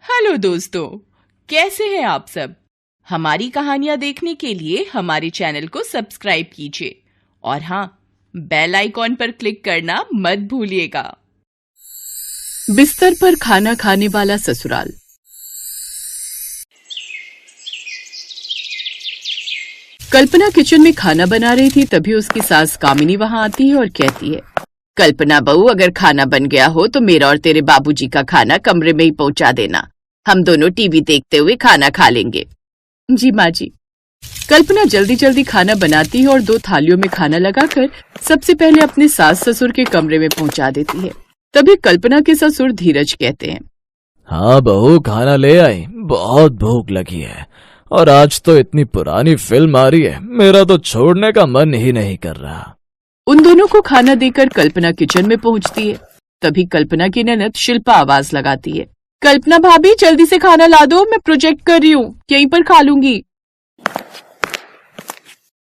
Hello दोस्तों, कैसे हैं आप सब। हमारी कहानियां देखने के लिए हमारे चैनल को सब्सक्राइब कीजिए और हाँ, बेल आइकॉन पर क्लिक करना मत भूलिएगा। बिस्तर पर खाना खाने वाला ससुराल। कल्पना किचन में खाना बना रही थी, तभी उसकी सास कामिनी वहां आती है और कहती है, कल्पना बहू, अगर खाना बन गया हो तो मेरा और तेरे बाबूजी का खाना कमरे में ही पहुंचा देना। हम दोनों टीवी देखते हुए खाना खा लेंगे। जी माँ जी। कल्पना जल्दी जल्दी खाना बनाती है और 2 थालियों में खाना लगाकर सबसे पहले अपने सास ससुर के कमरे में पहुंचा देती है। तभी कल्पना के ससुर धीरज कहते हैं, हाँ बहू, खाना ले आई, बहुत भूख लगी है और आज तो इतनी पुरानी फिल्म आ रही है, मेरा तो छोड़ने का मन ही नहीं कर रहा। उन दोनों को खाना देकर कल्पना किचन में पहुंचती है। तभी कल्पना की ननद शिल्पा आवाज लगाती है, कल्पना भाभी जल्दी से खाना ला दो, मैं प्रोजेक्ट कर रही हूँ, यहीं पर खा लूंगी।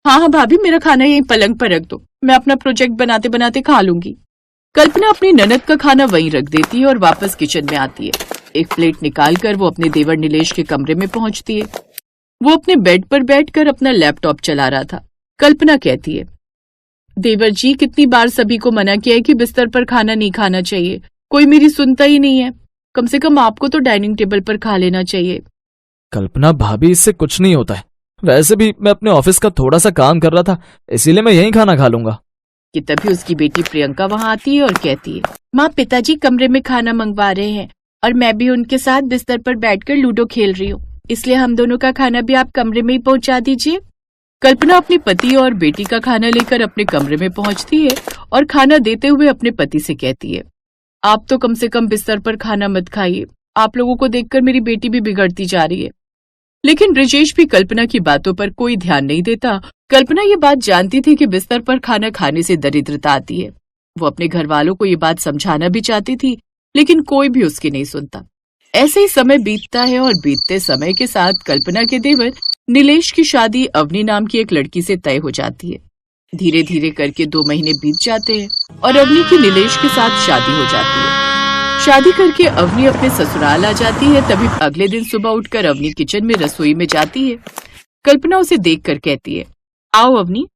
हाँ भाभी, मेरा खाना यहीं पलंग पर रख दो, मैं अपना प्रोजेक्ट बनाते बनाते खा लूंगी। कल्पना अपनी ननद का खाना वहीं रख देती है और वापस किचन में आती है। एक प्लेट निकालकर वो अपने देवर नीलेश के कमरे में पहुंचती है। वो अपने बेड पर बैठकर अपना लैपटॉप चला रहा था। कल्पना कहती है, देवर जी, कितनी बार सभी को मना किया है कि बिस्तर पर खाना नहीं खाना चाहिए, कोई मेरी सुनता ही नहीं है। कम से कम आपको तो डाइनिंग टेबल पर खा लेना चाहिए। कल्पना भाभी, इससे कुछ नहीं होता है, वैसे भी मैं अपने ऑफिस का थोड़ा सा काम कर रहा था, इसीलिए मैं यहीं खाना खा लूंगा। कि तभी उसकी बेटी प्रियंका वहां आती है और कहती है, माँ, पिताजी कमरे में खाना मंगवा रहे हैं और मैं भी उनके साथ बिस्तर पर बैठकर लूडो खेल रही हूँ, इसलिए हम दोनों का खाना भी आप कमरे में ही पहुंचा दीजिए। कल्पना अपने पति और बेटी का खाना लेकर अपने कमरे में पहुंचती है और खाना देते हुए अपने पति से कहती है, आप तो कम से कम बिस्तर पर खाना मत खाइए, आप लोगों को देखकर मेरी बेटी भी बिगड़ती जा रही है। लेकिन ब्रिजेश भी कल्पना की बातों पर कोई ध्यान नहीं देता। कल्पना ये बात जानती थी कि बिस्तर पर खाना खाने से दरिद्रता आती है। वो अपने घर वालों को ये बात समझाना भी चाहती थी, लेकिन कोई भी उसकी नहीं सुनता। ऐसे ही समय बीतता है और बीतते समय के साथ कल्पना के देवर नीलेश की शादी अवनी नाम की एक लड़की से तय हो जाती है। धीरे धीरे करके 2 महीने बीत जाते हैं और अवनी की नीलेश के साथ शादी हो जाती है। शादी करके अवनी अपने ससुराल आ जाती है। तभी अगले दिन सुबह उठकर अवनी किचन में रसोई में जाती है। कल्पना उसे देखकर कहती है, आओ अवनी।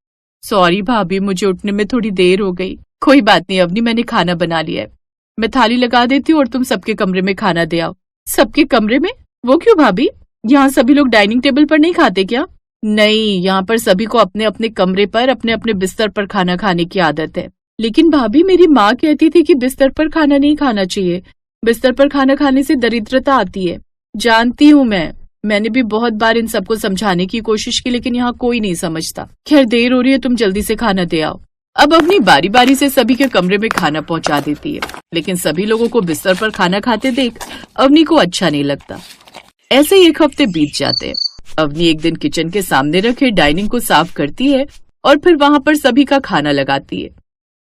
सॉरी भाभी, मुझे उठने में थोड़ी देर हो गई। कोई बात नहीं अवनी, मैंने खाना बना लिया है, मैं थाली लगा देती हूँ और तुम सबके कमरे में खाना दे आओ। सबके कमरे में? वो क्यों भाभी, यहाँ सभी लोग डाइनिंग टेबल पर नहीं खाते क्या? नहीं, यहाँ पर सभी को अपने अपने कमरे पर अपने अपने बिस्तर पर खाना खाने की आदत है। लेकिन भाभी, मेरी माँ कहती थी कि बिस्तर पर खाना नहीं खाना चाहिए, बिस्तर पर खाना खाने से दरिद्रता आती है। जानती हूँ मैंने भी बहुत बार इन सबको समझाने की कोशिश की, लेकिन यहाँ कोई नहीं समझता। खैर, देर हो रही है, तुम जल्दी से खाना दे आओ। अब अपनी बारी बारी से सभी के कमरे में खाना पहुंचा देती है, लेकिन सभी लोगों को बिस्तर पर खाना खाते देख अवनी को अच्छा नहीं लगता। ऐसे ही 1 हफ्ते बीत जाते हैं। अवनी एक दिन किचन के सामने रखे डाइनिंग को साफ करती है और फिर वहां पर सभी का खाना लगाती है।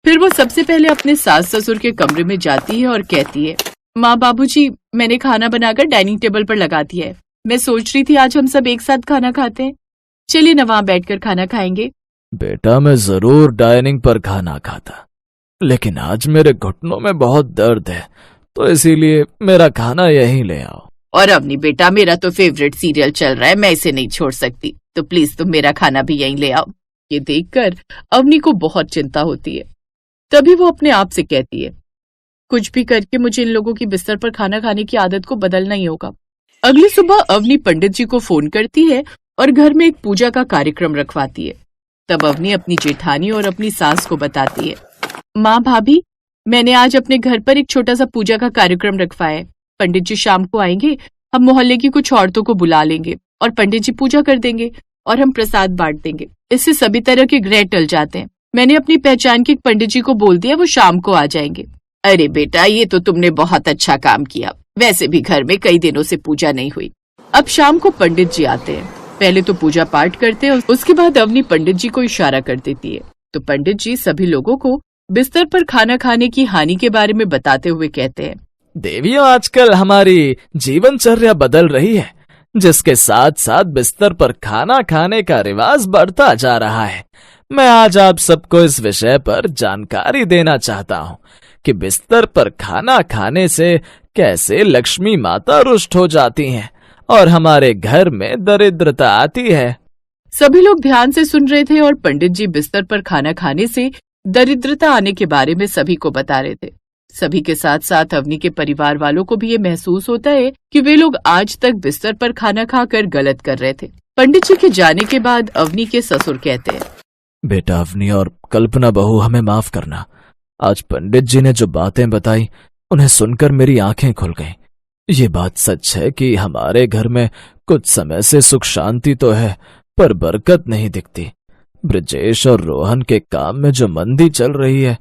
फिर वो सबसे पहले अपने सास ससुर के कमरे में जाती है और कहती है, माँ बाबूजी, मैंने खाना बनाकर डाइनिंग टेबल पर लगा दिया है। मैं सोच रही थी आज हम सब एक साथ खाना खाते हैं, चलिए न वहाँ बैठकर खाना खाएंगे। बेटा, मैं जरूर डाइनिंग पर खाना खाता, लेकिन आज मेरे घुटनों में बहुत दर्द है, तो इसीलिए मेरा खाना यहीं ले आओ। और अवनी बेटा, मेरा तो फेवरेट सीरियल चल रहा है, मैं इसे नहीं छोड़ सकती, तो प्लीज तुम मेरा खाना भी यहीं ले आओ। ये देखकर अवनी को बहुत चिंता होती है। तभी वो अपने आप से कहती है, कुछ भी करके मुझे इन लोगों की बिस्तर पर खाना खाने की आदत को बदलना ही होगा। अगली सुबह अवनी पंडित जी को फोन करती है और घर में एक पूजा का कार्यक्रम रखवाती है। तब अवनी अपनी जेठानी और अपनी सास को बताती है, माँ भाभी, मैंने आज अपने घर पर एक छोटा सा पूजा का कार्यक्रम रखवाया है। पंडित जी शाम को आएंगे, हम मोहल्ले की कुछ औरतों को बुला लेंगे और पंडित जी पूजा कर देंगे और हम प्रसाद बांट देंगे। इससे सभी तरह के ग्रह टल जाते हैं। मैंने अपनी पहचान के पंडित जी को बोल दिया, वो शाम को आ जाएंगे। अरे बेटा, ये तो तुमने बहुत अच्छा काम किया, वैसे भी घर में कई दिनों से पूजा नहीं हुई। अब शाम को पंडित जी आते हैं। पहले तो पूजा पाठ करते हैं, उसके बाद अवनी पंडित जी को इशारा कर देती है तो पंडित जी सभी लोगों को बिस्तर पर खाना खाने की हानि के बारे में बताते हुए कहते हैं, देवियों, आजकल हमारी जीवनचर्या बदल रही है, जिसके साथ साथ बिस्तर पर खाना खाने का रिवाज बढ़ता जा रहा है। मैं आज आप सबको इस विषय पर जानकारी देना चाहता हूँ कि बिस्तर पर खाना खाने से कैसे लक्ष्मी माता रुष्ट हो जाती हैं और हमारे घर में दरिद्रता आती है। सभी लोग ध्यान से सुन रहे थे और पंडित जी बिस्तर पर खाना खाने से दरिद्रता आने के बारे में सभी को बता रहे थे। सभी के साथ साथ अवनी के परिवार वालों को भी ये महसूस होता है कि वे लोग आज तक बिस्तर पर खाना खाकर गलत कर रहे थे। पंडित जी के जाने के बाद अवनी के ससुर कहते हैं, बेटा अवनी और कल्पना बहू, हमें माफ करना। आज पंडित जी ने जो बातें बताई उन्हें सुनकर मेरी आंखें खुल गईं। ये बात सच है कि हमारे घर में कुछ समय से सुख शांति तो है, पर बरकत नहीं दिखती। ब्रजेश और रोहन के काम में जो मंदी चल रही है,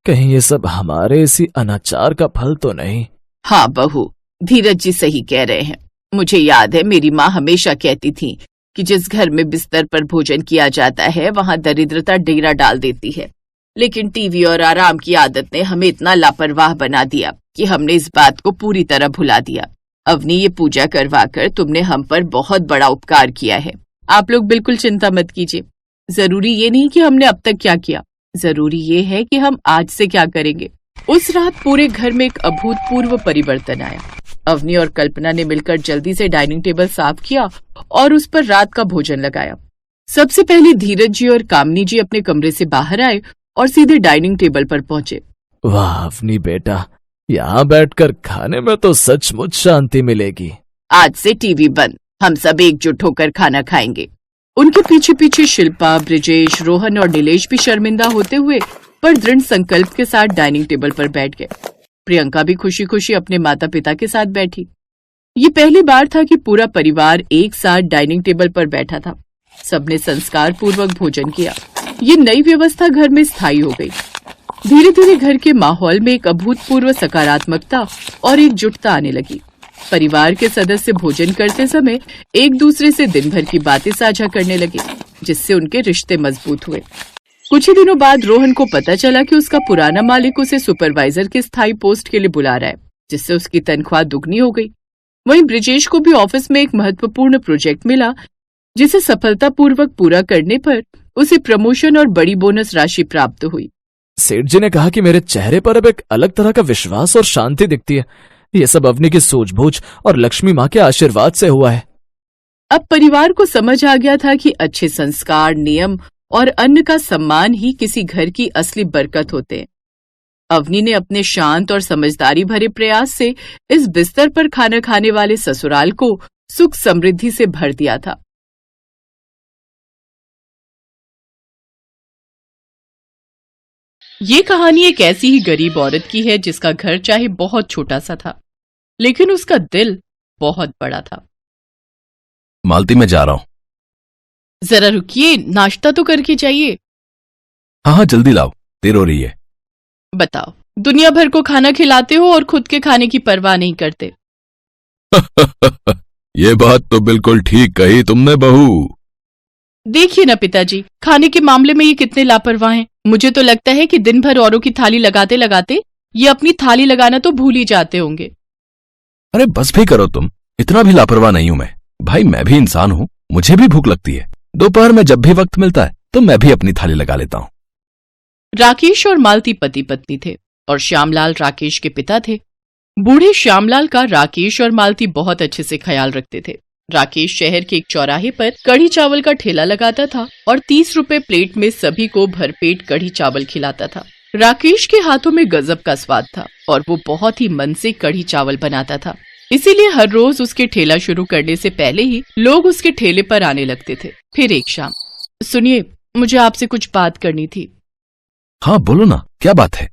कहीं ये सब हमारे इसी अनाचार का फल तो नहीं? हाँ बहू, धीरज जी सही कह रहे हैं। मुझे याद है मेरी माँ हमेशा कहती थी कि जिस घर में बिस्तर पर भोजन किया जाता है वहाँ दरिद्रता डेरा डाल देती है। लेकिन टीवी और आराम की आदत ने हमें इतना लापरवाह बना दिया कि हमने इस बात को पूरी तरह भुला दिया। अवनी, ये पूजा करवाकर तुमने हम पर बहुत बड़ा उपकार किया है। आप लोग बिल्कुल चिंता मत कीजिए। जरूरी ये नहीं कि हमने अब तक क्या किया, जरूरी ये है कि हम आज से क्या करेंगे। उस रात पूरे घर में एक अभूतपूर्व परिवर्तन आया। अवनी और कल्पना ने मिलकर जल्दी से डाइनिंग टेबल साफ किया और उस पर रात का भोजन लगाया। सबसे पहले धीरज जी और कामनी जी अपने कमरे से बाहर आए और सीधे डाइनिंग टेबल पर पहुंचे। वाह अवनी बेटा, यहाँ बैठकर खाने में तो सचमुच शांति मिलेगी। आज से टीवी बंद, हम सब एकजुट होकर खाना खाएंगे। उनके पीछे पीछे शिल्पा, ब्रिजेश, रोहन और नीलेश भी शर्मिंदा होते हुए पर दृढ़ संकल्प के साथ डाइनिंग टेबल पर बैठ गए। प्रियंका भी खुशी खुशी अपने माता पिता के साथ बैठी। ये पहली बार था कि पूरा परिवार एक साथ डाइनिंग टेबल पर बैठा था। सबने संस्कार पूर्वक भोजन किया। ये नई व्यवस्था घर में स्थायी हो गई। धीरे धीरे घर के माहौल में एक अभूतपूर्व सकारात्मकता और एकजुटता आने लगी। परिवार के सदस्य भोजन करते समय एक दूसरे से दिन भर की बातें साझा करने लगे, जिससे उनके रिश्ते मजबूत हुए। कुछ ही दिनों बाद रोहन को पता चला कि उसका पुराना मालिक उसे सुपरवाइजर के स्थायी पोस्ट के लिए बुला रहा है, जिससे उसकी तनख्वाह दुगनी हो गई। वहीं ब्रिजेश को भी ऑफिस में एक महत्वपूर्ण प्रोजेक्ट मिला, जिसे सफलतापूर्वक पूरा करने पर उसे प्रमोशन और बड़ी बोनस राशि प्राप्त हुई। सेठ जी ने कहा कि मेरे चेहरे पर अब एक अलग तरह का विश्वास और शांति दिखती है। ये सब अवनी की सूझबूझ और लक्ष्मी माँ के आशीर्वाद से हुआ है। अब परिवार को समझ आ गया था कि अच्छे संस्कार, नियम और अन्न का सम्मान ही किसी घर की असली बरकत होते हैं। अवनी ने अपने शांत और समझदारी भरे प्रयास से इस बिस्तर पर खाना खाने वाले ससुराल को सुख समृद्धि से भर दिया था। ये कहानी एक ऐसी ही गरीब औरत की है जिसका घर चाहे बहुत छोटा सा था, लेकिन उसका दिल बहुत बड़ा था। मालती, मैं जा रहा हूँ। जरा रुकिए, नाश्ता तो करके जाइए। हाँ, जल्दी लाओ, देर हो रही है। बताओ, दुनिया भर को खाना खिलाते हो और खुद के खाने की परवाह नहीं करते। ये बात तो बिल्कुल ठीक कही तुमने बहू। देखिए ना पिताजी, खाने के मामले में ये कितने लापरवाह हैं। मुझे तो लगता है कि दिन भर औरों की थाली लगाते लगाते ये अपनी थाली लगाना तो भूल ही जाते होंगे। अरे बस भी करो तुम, इतना भी लापरवाह नहीं हूं मैं। भाई, मैं भी इंसान हूँ, मुझे भी भूख लगती है। दोपहर में जब भी वक्त मिलता है तो मैं भी अपनी थाली लगा लेता हूँ। राकेश और मालती पति पत्नी थे और श्यामलाल राकेश के पिता थे। बूढ़े श्यामलाल का राकेश और मालती बहुत अच्छे से ख्याल रखते थे। राकेश शहर के एक चौराहे पर कढ़ी चावल का ठेला लगाता था और 30 रुपए प्लेट में सभी को भरपेट कढ़ी चावल खिलाता था। राकेश के हाथों में गजब का स्वाद था और वो बहुत ही मन से कढ़ी चावल बनाता था। इसीलिए हर रोज उसके ठेला शुरू करने से पहले ही लोग उसके ठेले पर आने लगते थे। फिर एक शाम, सुनिए, मुझे आपसे कुछ बात करनी थी। हाँ बोलो ना, क्या बात है?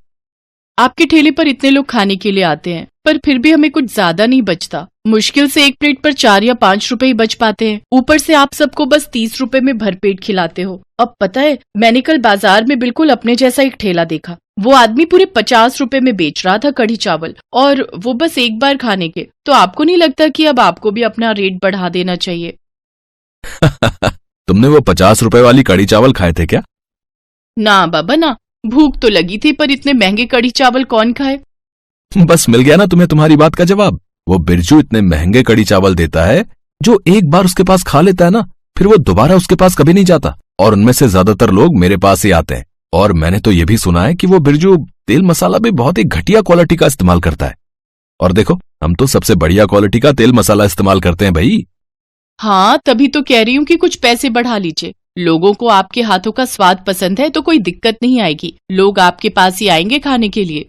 आपके ठेले पर इतने लोग खाने के लिए आते हैं, पर फिर भी हमें कुछ ज्यादा नहीं बचता। मुश्किल से एक प्लेट पर 4 या 5 रुपए ही बच पाते हैं। ऊपर से आप सबको बस 30 रुपए में भरपेट खिलाते हो। अब पता है, मैंने कल बाजार में बिल्कुल अपने जैसा एक ठेला देखा। वो आदमी पूरे 50 रुपए में बेच रहा था कढ़ी चावल, और वो बस एक बार खाने के। तो आपको नहीं लगता कि अब आपको भी अपना रेट बढ़ा देना चाहिए? तुमने वो 50 रुपए वाली कढ़ी चावल खाए थे क्या? ना बाबा ना, भूख तो लगी थी, पर इतने महंगे कढ़ी चावल कौन खाए। बस मिल गया ना तुम्हें तुम्हारी बात का जवाब। वो बिरजू इतने महंगे कढ़ी चावल देता है, जो एक बार उसके पास खा लेता है ना, फिर वो दोबारा उसके पास कभी नहीं जाता। और उनमें से ज्यादातर लोग मेरे पास ही आते हैं, और मैंने तो ये भी सुना है कि वो बिरजू तेल मसाला भी बहुत ही घटिया क्वालिटी का इस्तेमाल करता है। और देखो, हम तो सबसे बढ़िया क्वालिटी का तेल मसाला इस्तेमाल करते हैं भाई। हाँ, तभी तो कह रही हूँ कि कुछ पैसे बढ़ा लीजिए। लोगों को आपके हाथों का स्वाद पसंद है तो कोई दिक्कत नहीं आएगी, लोग आपके पास ही आएंगे खाने के लिए।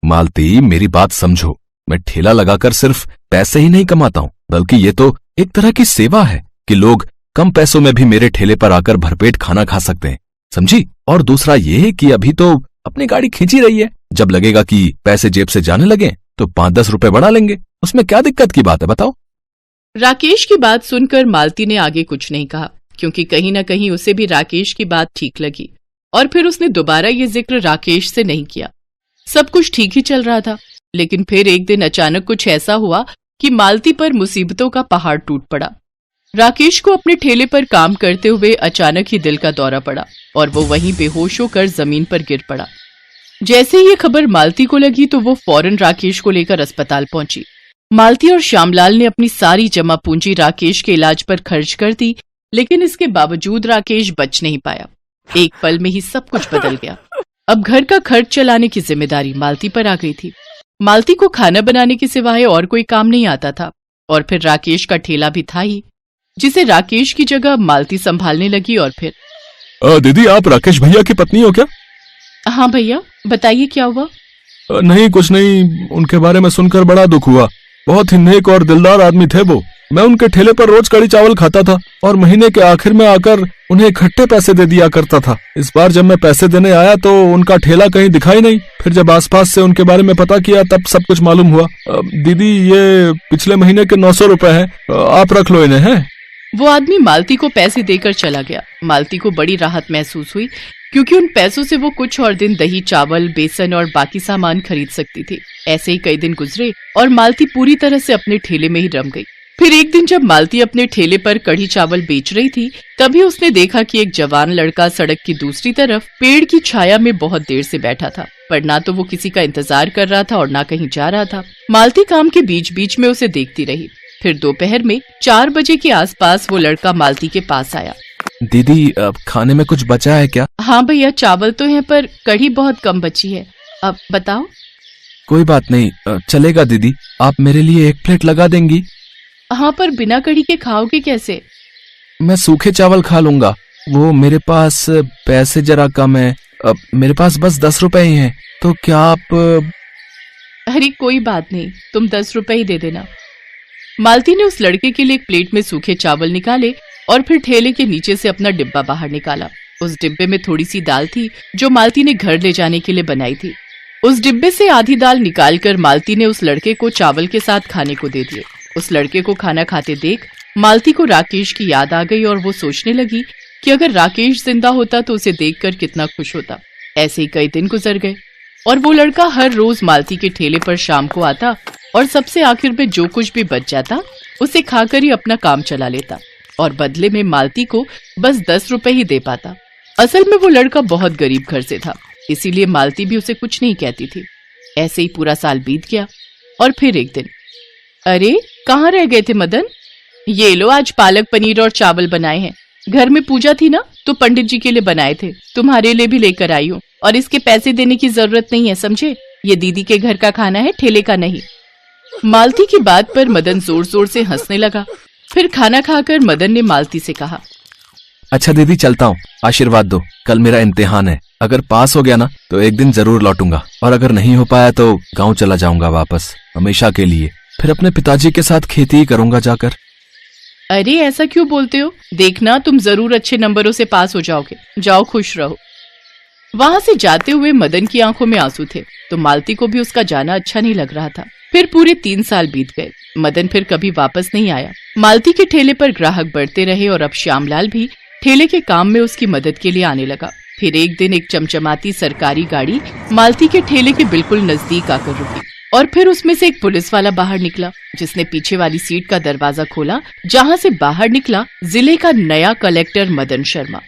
मालती, मेरी बात समझो, मैं ठेला लगाकर सिर्फ पैसे ही नहीं कमाता हूँ, बल्कि ये तो एक तरह की सेवा है कि लोग कम पैसों में भी मेरे ठेले पर आकर भरपेट खाना खा सकते हैं, समझी? और दूसरा ये कि अभी तो अपनी गाड़ी खींची रही है, जब लगेगा कि पैसे जेब से जाने लगे तो 5-10 रुपए बढ़ा लेंगे, उसमें क्या दिक्कत की बात है बताओ? राकेश की बात सुनकर मालती ने आगे कुछ नहीं कहा, क्योंकि कहीं न कहीं उसे भी राकेश की बात ठीक लगी। और फिर उसने दोबारा ये जिक्र राकेश से नहीं किया। सब कुछ ठीक ही चल रहा था, लेकिन फिर एक दिन अचानक कुछ ऐसा हुआ कि मालती पर मुसीबतों का पहाड़ टूट पड़ा। राकेश को अपने ठेले पर काम करते हुए अचानक ही दिल का दौरा पड़ा और वो वहीं बेहोश होकर जमीन पर गिर पड़ा। जैसे ही ये खबर मालती को लगी तो वो फौरन राकेश को लेकर अस्पताल पहुंची। मालती और श्यामलाल ने अपनी सारी जमा पूंजी राकेश के इलाज पर खर्च कर दी, लेकिन इसके बावजूद राकेश बच नहीं पाया। एक पल में ही सब कुछ बदल गया। अब घर का खर्च चलाने की जिम्मेदारी मालती पर आ गई थी। मालती को खाना बनाने के सिवाय और कोई काम नहीं आता था, और फिर राकेश का ठेला भी था ही, जिसे राकेश की जगह मालती संभालने लगी। और फिर दीदी, आप राकेश भैया की पत्नी हो क्या? हाँ भैया, बताइए क्या हुआ? नहीं, कुछ नहीं। उनके बारे में सुनकर बड़ा दुख हुआ। बहुत ही नेक और दिलदार आदमी थे वो। मैं उनके ठेले पर रोज कड़ी चावल खाता था और महीने के आखिर में आकर उन्हें इकट्ठे पैसे दे दिया करता था। इस बार जब मैं पैसे देने आया तो उनका ठेला कहीं दिखाई नहीं। फिर जब आसपास से उनके बारे में पता किया तब सब कुछ मालूम हुआ। दीदी, ये पिछले महीने के 900 रुपए हैं, आप रख लो इन्हें। हैं? वो आदमी मालती को पैसे देकर चला गया। मालती को बड़ी राहत महसूस हुई, क्योंकि उन पैसों से वो कुछ और दिन दही, चावल, बेसन और बाकी सामान खरीद सकती थी। ऐसे ही कई दिन गुजरे और मालती पूरी तरह से अपने ठेले में ही रम गई। फिर एक दिन जब मालती अपने ठेले पर कढ़ी चावल बेच रही थी, तभी उसने देखा कि एक जवान लड़का सड़क की दूसरी तरफ पेड़ की छाया में बहुत देर से बैठा था, पर ना तो वो किसी का इंतजार कर रहा था और ना कहीं जा रहा था। मालती काम के बीच बीच में उसे देखती रही। फिर दोपहर में 4 बजे के आसपास वो लड़का मालती के पास आया। दीदी, खाने में कुछ बचा है क्या? हाँ भैया, चावल तो है पर कढ़ी बहुत कम बची है, अब बताओ। कोई बात नहीं, चलेगा दीदी। आप मेरे लिए 1 प्लेट लगा देंगी? हाँ, पर बिना कढ़ी के खाओगे कैसे? मैं सूखे चावल खा लूंगा। वो मेरे पास पैसे जरा कम है, मेरे पास बस 10 रुपए ही हैं, तो क्या आप? अरे कोई बात नहीं, तुम 10 रुपए ही दे देना। मालती ने उस लड़के के लिए एक प्लेट में सूखे चावल निकाले और फिर ठेले के नीचे से अपना डिब्बा बाहर निकाला। उस डिब्बे में थोड़ी सी दाल थी जो मालती ने घर ले जाने के लिए बनाई थी। उस डिब्बे से आधी दाल निकालकर मालती ने उस लड़के को चावल के साथ खाने को दे दिए। उस लड़के को खाना खाते देख मालती को राकेश की याद आ गई और वो सोचने लगी कि अगर राकेश जिंदा होता तो उसे देखकर कितना खुश होता। ऐसे ही कई दिन गुजर गए और वो लड़का हर रोज मालती के ठेले पर शाम को आता और सबसे आखिर में जो कुछ भी बच जाता उसे खाकर ही अपना काम चला लेता और बदले में मालती को बस 10 रुपए ही दे पाता। असल में वो लड़का बहुत गरीब घर से था, इसीलिए मालती भी उसे कुछ नहीं कहती थी। ऐसे ही पूरा साल बीत गया और फिर एक दिन, अरे कहाँ रह गए थे मदन? ये लो, आज पालक पनीर और चावल बनाए हैं। घर में पूजा थी ना, तो पंडित जी के लिए बनाए थे, तुम्हारे लिए भी लेकर आई हूँ। और इसके पैसे देने की जरूरत नहीं है, समझे? ये दीदी के घर का खाना है, ठेले का नहीं। मालती की बात पर मदन जोर जोर से हंसने लगा। फिर खाना खाकर मदन ने मालती से कहा, अच्छा दीदी, चलता हूँ, आशीर्वाद दो। कल मेरा इम्तिहान है, अगर पास हो गया ना तो एक दिन जरूर लौटूंगा, और अगर नहीं हो पाया तो गाँव चला जाऊंगा वापस, हमेशा के लिए। फिर अपने पिताजी के साथ खेती ही करूंगा जाकर। अरे ऐसा क्यों बोलते हो? देखना, तुम जरूर अच्छे नंबरों से पास हो जाओगे। जाओ, खुश रहो। वहां से जाते हुए मदन की आंखों में आंसू थे, तो मालती को भी उसका जाना अच्छा नहीं लग रहा था। फिर पूरे 3 साल बीत गए। मदन फिर कभी वापस नहीं आया। मालती के ठेले पर ग्राहक बढ़ते रहे और अब श्यामलाल भी ठेले के काम में उसकी मदद के लिए आने लगा। फिर एक दिन एक चमचमाती सरकारी गाड़ी मालती के ठेले के बिल्कुल नजदीक आकर रुकी और फिर उसमें से एक पुलिस वाला बाहर निकला, जिसने पीछे वाली सीट का दरवाजा खोला, जहां से बाहर निकला जिले का नया कलेक्टर मदन शर्मा।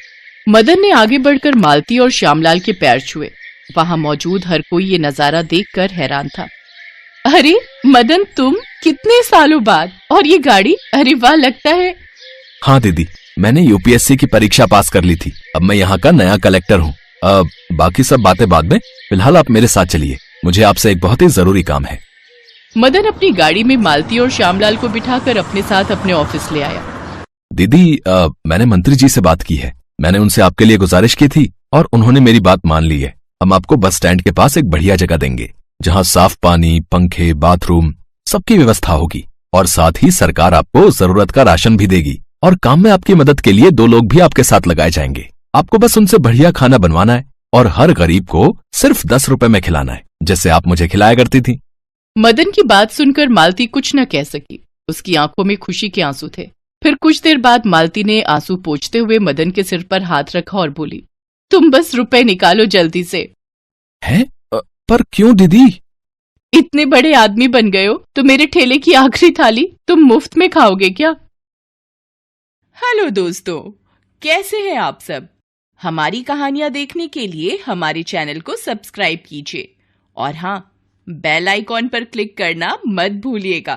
मदन ने आगे बढ़कर मालती और श्यामलाल के पैर छुए। वहां मौजूद हर कोई ये नजारा देखकर हैरान था। अरे मदन, तुम कितने सालों बाद, और ये गाड़ी, अरे वाह, लगता है। हाँ दीदी, मैंने यूपीएससी की परीक्षा पास कर ली थी, अब मैं यहाँ का नया कलेक्टर हूँ। बाकी सब बातें बाद में, फिलहाल आप मेरे साथ चलिए, मुझे आपसे एक बहुत ही जरूरी काम है। मदन अपनी गाड़ी में मालती और श्यामलाल को बिठाकर अपने साथ अपने ऑफिस ले आया। दीदी, मैंने मंत्री जी से बात की है। मैंने उनसे आपके लिए गुजारिश की थी और उन्होंने मेरी बात मान ली है। हम आपको बस स्टैंड के पास एक बढ़िया जगह देंगे जहां साफ पानी, पंखे, बाथरूम, सबकी व्यवस्था होगी और साथ ही सरकार आपको जरूरत का राशन भी देगी और काम में आपकी मदद के लिए 2 लोग भी आपके साथ लगाए जाएंगे। आपको बस उनसे बढ़िया खाना बनवाना है और हर गरीब को सिर्फ 10 रुपए में खिलाना है, जैसे आप मुझे खिलाया करती थी। मदन की बात सुनकर मालती कुछ न कह सकी। उसकी आंखों में खुशी के आंसू थे। फिर कुछ देर बाद मालती ने आंसू पोंछते हुए मदन के सिर पर हाथ रखा और बोली, तुम बस रुपए निकालो जल्दी से। हैं? पर क्यों दीदी? इतने बड़े आदमी बन गए हो तो मेरे ठेले की आखिरी थाली तुम मुफ्त में खाओगे क्या? हेलो दोस्तों, कैसे हैं आप सब? हमारी कहानियां देखने के लिए हमारे चैनल को सब्सक्राइब कीजिए और हाँ, बेल आइकॉन पर क्लिक करना मत भूलिएगा।